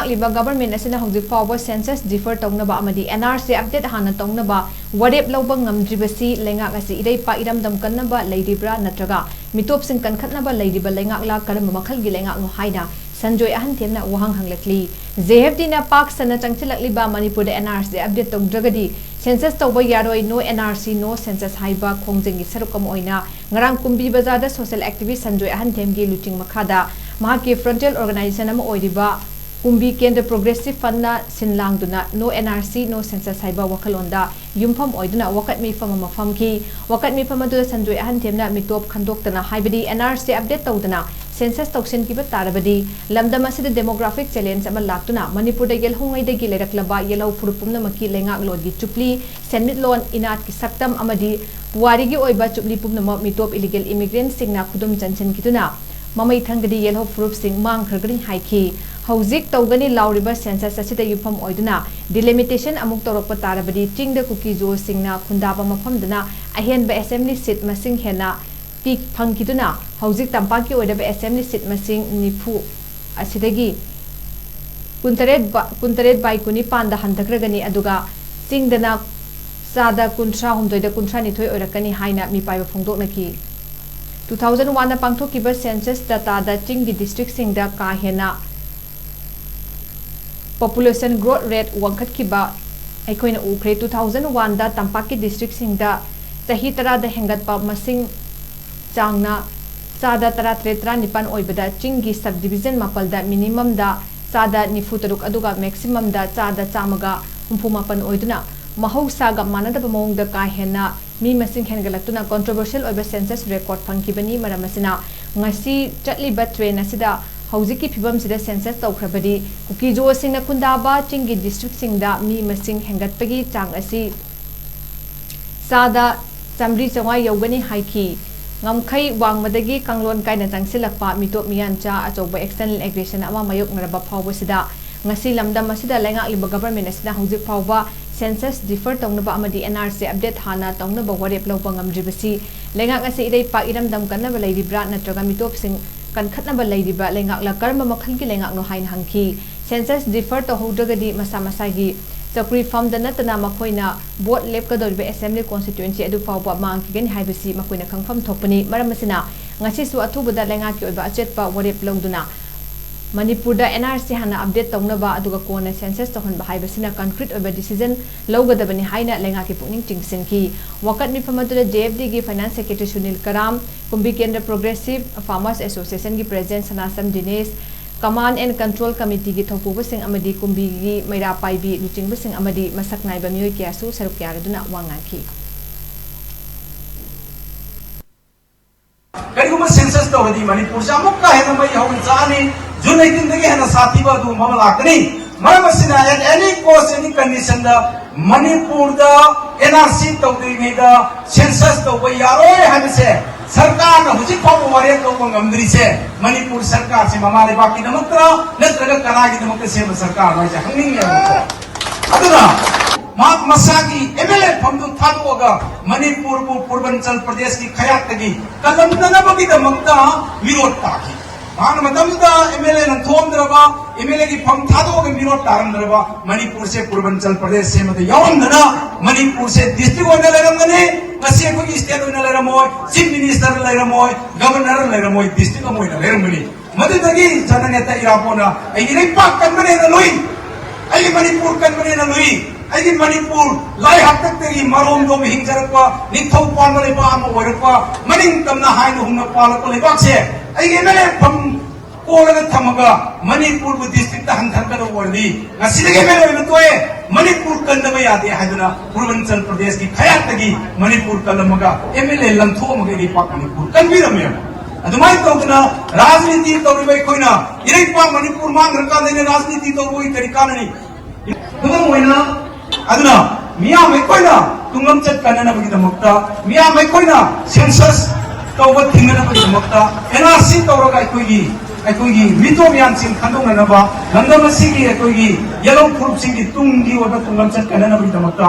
Leingakliba Govt Asina Hujikfaoba Census defer Tounaba Amadi Nrc update Hanna Tounaba WAREP LOUBA NGAMDRIBASI LEINGAK EREIPAK ERAMDAM KANNABA LEIRIBRA NATRAGA MEETOPSING KANKHATNABA LEIRIBA LEINGAKLA KARAMBA MAKHALGI LEINGAK HAINA SHANJOY AHANTHEM WAHANG HANGLAKLI ZFD na pak sana changchilakliba manipur NRC update tongdragadi census tawba yaroi no NRC no census haiba khongjengi sarukam oina ngarang kumbi bazada social activist Sanjoy Ahanthem gi luching makhada mahaki frontier organization ama oiriba kumbi kendra progressive fund na sinlangduna no NRC no census haiba wakalonda yumpham oiduna wakat mi fama mafam ki wakat mi fama du Sanjoy Ahanthem na mitop khandoktana haibadi NRC update tawdana census tausen ki batarabadi lamdam asida demographic challenge ama laktuna manipur da yel hongai da gi leiraklaba yelau purupumna maki lengak lodi chupli senmit lon inat ki saktam amadi wari gi oiba chupli pumna mitop illegal immigrants singna khudum chanchen kituna mamai thangdi yelho purup sing mang khrgring haiki hauzik tawgani lauriba census asida yupam oiduna delimitation amuk torok patarabadi chingda kuki jo singna khundaba mafamdana ahenba assembly seat masing hena pik phangkiduna hauzik tampaki oidaba assembly seat masing nifu asidagi kuntaret bai kuni panda handakragani aduga chingdana sada kuntra humdoida kuntra nithoi oirakani haina mi paiba phongdoknaki 2001 na pangthokiba census data da chinggi district singda ka hena population growth rate wangkhatkiba aikoina ukre 2001 da tampaki district singda chahi tara da hengatpa masing changna sada tara tretra nipan oibada chinggi subdivision mapalda minimum da sada nifutaruk aduga maximum da sada chamaga humpumapan oiduna mahausa ga manadaba mawngda ka hena mi masing hengalatuna controversial oiba census record phangkibani maramasina ngasi chatliba train asida haujiki phibam sida census tawkhrabadi kuki jo singna kundaba chinggi district singda mi masing hengatpagi chang asi sada chamri chawai yogani haiki ngamkhai wangmadagi kanglon kaina changsilakpa mitop miyancha achoba external aggression ama mayok ngaraba phawba sida ngasi lamdam asida Leingakliba Govt Asina Hujikfaoba census defer Tounaba Amadi Nrc update Hanna Tounaba WAREP LOUBA NGAMDRIBASI LEINGAK EREIPAK ERAMDAM KANNABA LEIRIBRA NATRAGA MEETOPSING KANKHATNABA LEIRIBA LEINGAKLA KARAMBA MAKHALGI LEINGAK no HAINA HANGKI census defer tohodragadi masa masagi chakri farm da natana makoina vote lep ka dorbe assembly constituency adu fawba mangkigani haibasi makoina khangfam thokpani maramasina ngasi su athubada Leingakki oiba achetpa WAREP longduna manipur da NRC hana update taunaba aduga kona census tohonba haibasina concrete oiba decision lawgadabani haina Leingakki pukning chingsinki wakat mi famadura JFD gi finance secretary Sunil Karam kumbi kendra progressive farmers association gi president Sanasam Dinesh command and control committee gi thopubasing amadi kumbi gi maira paibi luchingbasing amadi masak naiba mioi kyasu saruk yaraduna wangaki करीबन census तो होती मणिपुर से अमुक का है ना भाई हम जाने जो नहीं दिन देंगे है ना साथी बात वो मामला करी मर मसीना है एनी कोस एनी कंडीशन दा मणिपुर दा एनआरसी तो देंगे दा सेंसस तो वो यारो है हमसे सरकार ना हुजिकफाओबा वारे तो वो गमद्री से मणिपुर सरकार से हमारे बाकी नमकरा नत्रगा कनागी नमक से सरकार वाले हंगिंग है अदना माक मसागी एमएलए फमदु थादोगा मणिपुर को पूर्वांचल प्रदेश की खयात तगी कलमदनबगी दमक्ता विरोध ताकी मान मतमदा एमएलए न थोमद्रबा एमएलए की फम थादोगा विरोध तारमद्रबा मणिपुर से पूर्वांचल प्रदेश से मत यवंदना मणिपुर से डिस्ट्रिक्ट ओइना लेरमगने गसे को स्टेट ओइना लेरमोय चीफ मिनिस्टर लेरमोय गवर्नर लेरमोय डिस्ट्रिक्ट ओइना लेरमगने मददगी जननेता इरापोना एरेइपाक कनबने न लोई आई मणिपुर कनबने न लोई आई मणिपुर लाई हतक तेगी मरोम दो हिंजरकवा निथौ पान लेबा अम ओरकवा मनिंग तमना हाइन हुंना पालक लेबाक से आई एमएलए फम कोलगा थमगा मणिपुर बु डिस्ट्रिक्ट हंथन ओरदी ngasidige एमएलए न तोए मणिपुर कन्नबा यादे हाइदना पूर्वांचल प्रदेश की खयात तगी मणिपुर कलमगा एमएलए लंथोमगे दी पाक मणिपुर कनबिरमे अदुमाय तौदना राजनीति तौरिबै कोइना इरेपा मणिपुर मांगरका देने राजनीति तौरबोई तरीका ननि दुगम ओइना aduna miya mai koina tungam chat kanana bagi damakta miya mai koina census tawba thingana bagi damakta NRC tawraga aikoigi mito miyan sing khandong na ba lamdam asigi aikoigi yellow group sing gi tungi oda tungam chat kanana bagi damakta